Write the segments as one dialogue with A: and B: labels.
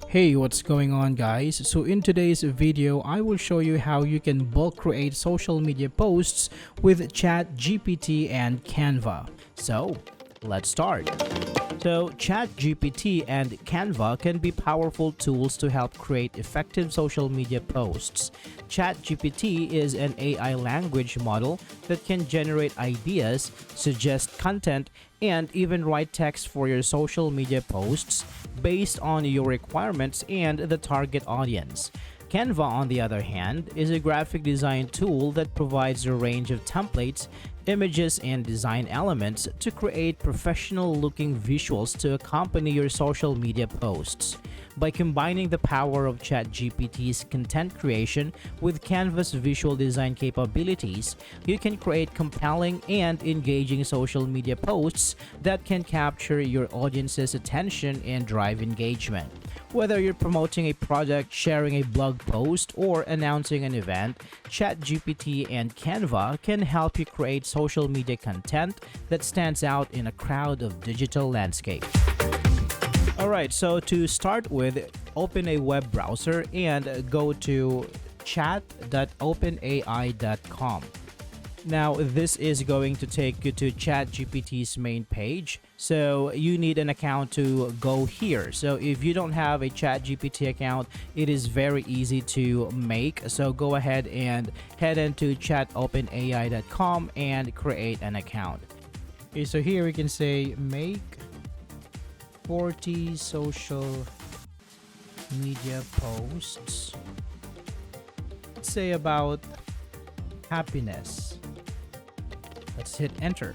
A: Hey, what's going on guys? So in today's video, I will show you how you can bulk create social media posts with ChatGPT and Canva. So, let's start. So, ChatGPT and Canva can be powerful tools to help create effective social media posts. ChatGPT is an AI language model that can generate ideas, suggest content, and even write text for your social media posts based on your requirements and the target audience. Canva, on the other hand, is a graphic design tool that provides a range of templates, images, and design elements to create professional-looking visuals to accompany your social media posts. By combining the power of ChatGPT's content creation with Canva's visual design capabilities, you can create compelling and engaging social media posts that can capture your audience's attention and drive engagement. Whether you're promoting a product, sharing a blog post, or announcing an event, ChatGPT and Canva can help you create social media content that stands out in a crowd of digital landscape. Alright, so to start with, open a web browser and go to chat.openai.com. Now, this is going to take you to ChatGPT's main page. So you need an account to go here. So if you don't have a ChatGPT account, it is very easy to make. So go ahead and head into chatopenai.com and create an account. Okay, so here we can say make 40 social media posts. Let's say about happiness. Let's hit enter.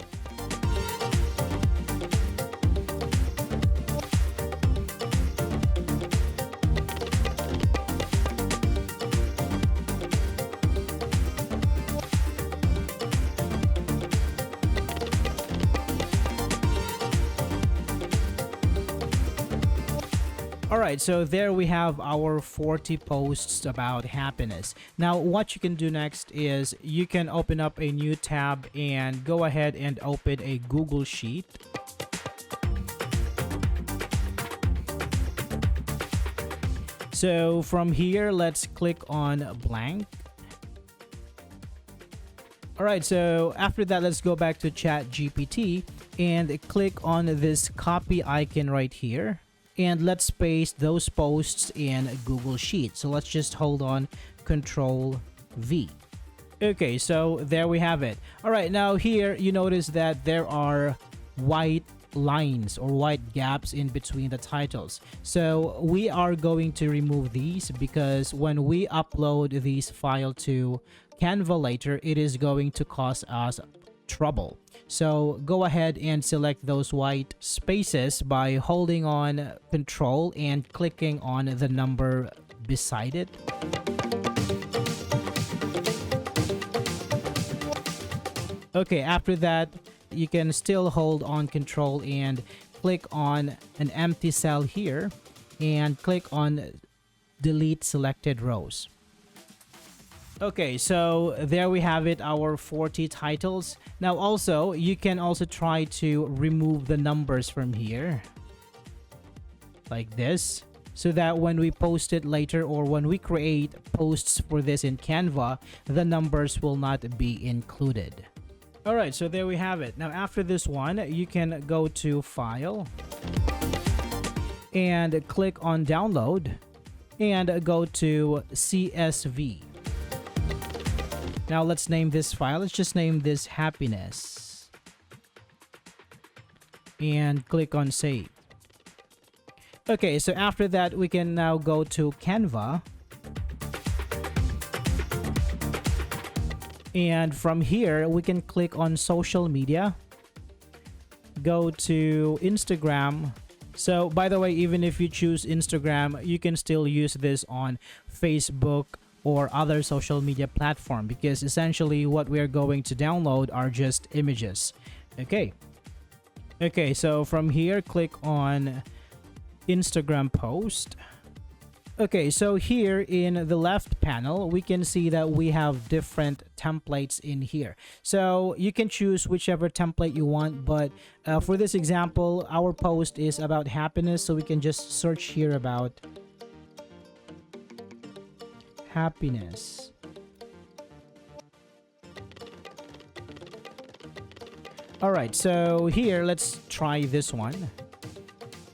A: Alright, so there we have our 40 posts about happiness. Now, what you can do next is you can open up a new tab and go ahead and open a Google Sheet. So from here, let's click on blank. Alright, so after that, let's go back to ChatGPT and click on this copy icon right here. And let's paste those posts in Google Sheet. So let's just hold on Control V. Okay, so there we have it. All right, now here you notice that there are white lines or white gaps in between the titles. So we are going to remove these because when we upload these file to Canva later, it is going to cause us trouble. So go ahead and select those white spaces by holding on Control and clicking on the number beside it. Okay, after that, you can still hold on Control and click on an empty cell here and click on Delete Selected Rows. Okay, so there we have it, our 40 titles. Now also, you can also try to remove the numbers from here. Like this. So that when we post it later or when we create posts for this in Canva, the numbers will not be included. Alright, so there we have it. Now after this one, you can go to File and click on Download and go to CSV. Now let's name this file. Let's just name this happiness. And click on save. Okay, so after that, we can now go to Canva. And from here, we can click on social media. Go to Instagram. So by the way, even if you choose Instagram, you can still use this on Facebook or other social media platform because essentially what we are going to download are just images. Okay, so from here, click on Instagram post. Okay, so here in the left panel, we can see that we have different templates in here. So you can choose whichever template you want, but for this example, our post is about happiness, so we can just search here about happiness. Alright, so here, let's try this one.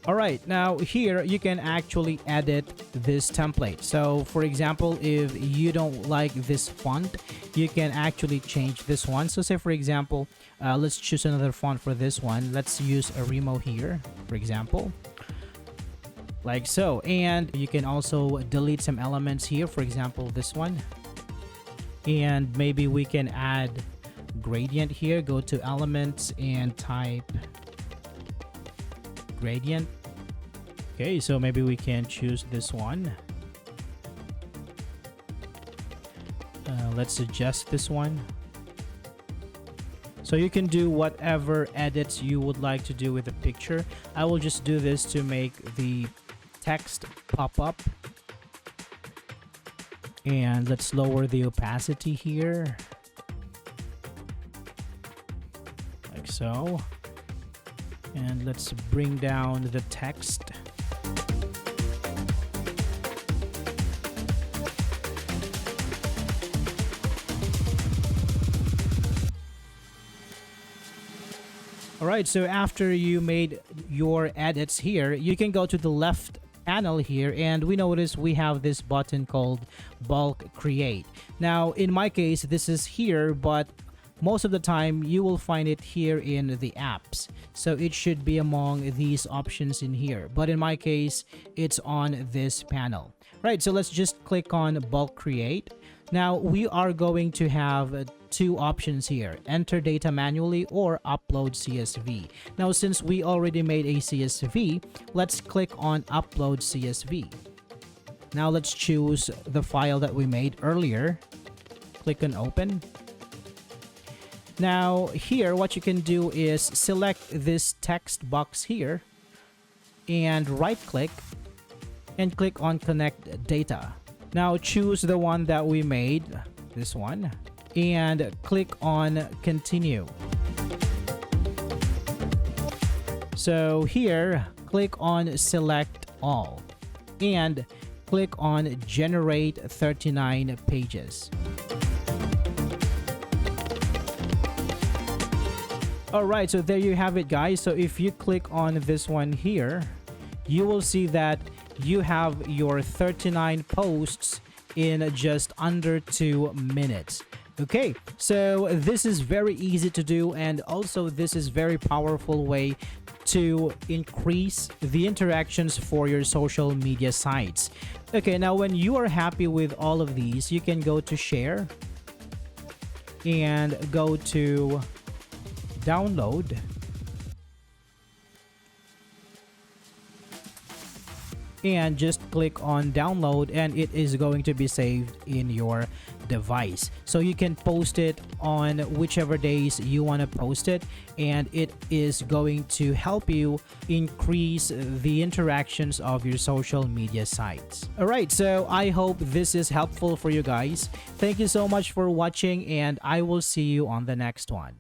A: Alright, now here you can actually edit this template. So for example, if you don't like this font, you can actually change this one. So say for example, let's choose another font for this one. Let's use a Remo here, for example. Like so. And you can also delete some elements here, for example, this one. And maybe we can add gradient here. Go to elements and type gradient. Okay, so maybe we can choose this one. Let's adjust this one. So you can do whatever edits you would like to do with the picture. I will just do this to make the text pop up. And let's lower the opacity here. Like so. And let's bring down the text. Alright, so after you made your edits here, you can go to the left panel here, and we notice we have this button called bulk create. Now in my case, this is here, but most of the time you will find it here in the apps, so it should be among these options in here, but in my case it's on this panel. Right, so let's just click on bulk create. Now we are going to have two options here: enter data manually or upload CSV. Now since we already made a CSV, let's click on upload CSV. Now let's choose the file that we made earlier. Click on open. Now here what you can do is select this text box here and right click and click on connect data. Now choose the one that we made, this one, and click on continue. So here click on select all and click on generate 39 pages. Alright, so there you have it, guys. So if you click on this one here, you will see that you have your 39 posts in just under 2 minutes. Okay, so this is very easy to do, and also this is very powerful way to increase the interactions for your social media sites. Okay, now when you are happy with all of these, you can go to share and go to download. And just click on download, and it is going to be saved in your device, so you can post it on whichever days you want to post it, and it is going to help you increase the interactions of your social media sites. Alright, so I hope this is helpful for you guys. Thank you so much for watching, and I will see you on the next one.